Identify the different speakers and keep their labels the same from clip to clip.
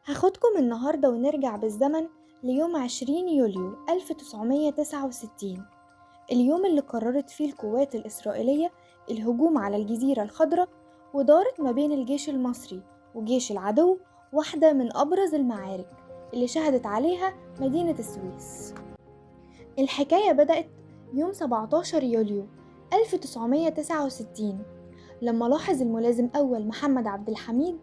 Speaker 1: هاخدكم النهاردة ونرجع بالزمن ليوم 20 يوليو 1969، اليوم اللي قررت فيه القوات الإسرائيلية الهجوم على الجزيرة الخضراء، ودارت ما بين الجيش المصري وجيش العدو واحدة من أبرز المعارك اللي شهدت عليها مدينة السويس. الحكاية بدأت يوم 17 يوليو 1969 لما لاحظ الملازم أول محمد عبد الحميد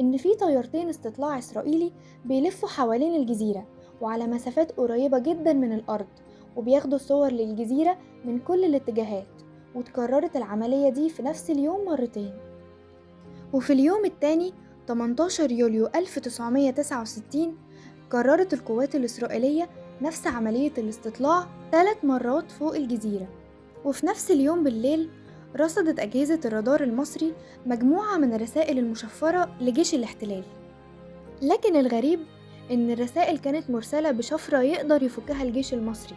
Speaker 1: إن في طيارتين استطلاع إسرائيلي بيلفوا حوالين الجزيرة وعلى مسافات قريبة جدا من الأرض، وبياخدوا صور للجزيرة من كل الاتجاهات. وتكررت العملية دي في نفس اليوم مرتين. وفي اليوم التاني 18 يوليو 1969 كررت القوات الإسرائيلية نفس عملية الاستطلاع 3 مرات فوق الجزيرة. وفي نفس اليوم بالليل رصدت أجهزة الرادار المصري مجموعة من الرسائل المشفرة لجيش الاحتلال، لكن الغريب إن الرسائل كانت مرسلة بشفرة يقدر يفكها الجيش المصري،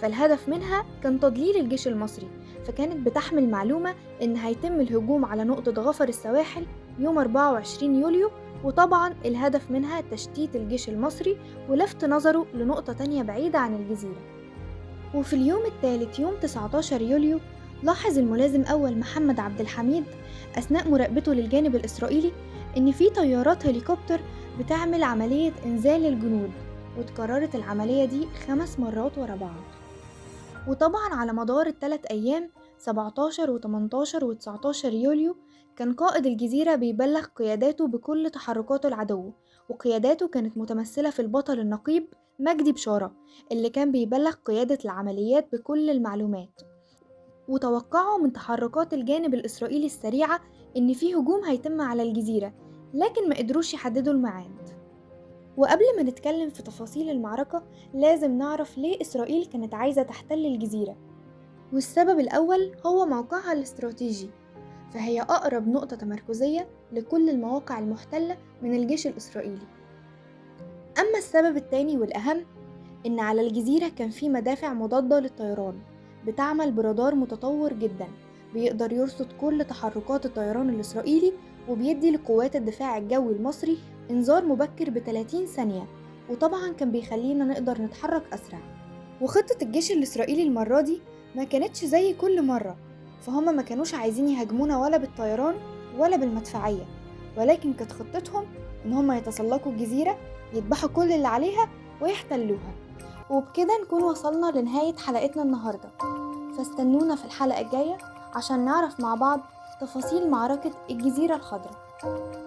Speaker 1: فالهدف منها كان تضليل الجيش المصري، فكانت بتحمل معلومة إن هيتم الهجوم على نقطة غفر السواحل يوم 24 يوليو، وطبعا الهدف منها تشتيت الجيش المصري ولفت نظره لنقطة تانية بعيدة عن الجزيرة. وفي اليوم الثالث يوم 19 يوليو لاحظ الملازم أول محمد عبد الحميد أثناء مراقبته للجانب الإسرائيلي إن في طيارات هليكوبتر بتعمل عملية إنزال الجنود، وتكررت العملية دي 5 مرات ورا بعض. وطبعا على مدار ال3 أيام 17 و18 و19 يوليو كان قائد الجزيرة بيبلغ قياداته بكل تحركات العدو، وقياداته كانت متمثلة في البطل النقيب مجدي بشارة اللي كان بيبلغ قيادة العمليات بكل المعلومات. وتوقعوا من تحركات الجانب الإسرائيلي السريعة إن في هجوم هيتم على الجزيرة، لكن ما قدروش يحددوا الميعاد. وقبل ما نتكلم في تفاصيل المعركة لازم نعرف ليه إسرائيل كانت عايزة تحتل الجزيرة. والسبب الأول هو موقعها الاستراتيجي، فهي أقرب نقطة تمركزية لكل المواقع المحتلة من الجيش الإسرائيلي. أما السبب التاني والأهم إن على الجزيرة كان في مدافع مضادة للطيران بتعمل برادار متطور جدا بيقدر يرصد كل تحركات الطيران الإسرائيلي، وبيدي لقوات الدفاع الجوي المصري إنذار مبكر ب30 ثانية، وطبعا كان بيخلينا نقدر نتحرك أسرع. وخطة الجيش الإسرائيلي المرة دي ما كانتش زي كل مرة، فهم ما كانوش عايزين يهاجمونا ولا بالطيران ولا بالمدفعية، ولكن كانت خطتهم إن هم يتسلقوا الجزيرة، يذبحوا كل اللي عليها ويحتلوها. وبكده نكون وصلنا لنهاية حلقتنا النهاردة، فاستنونا في الحلقة الجاية عشان نعرف مع بعض تفاصيل معركة الجزيرة الخضراء.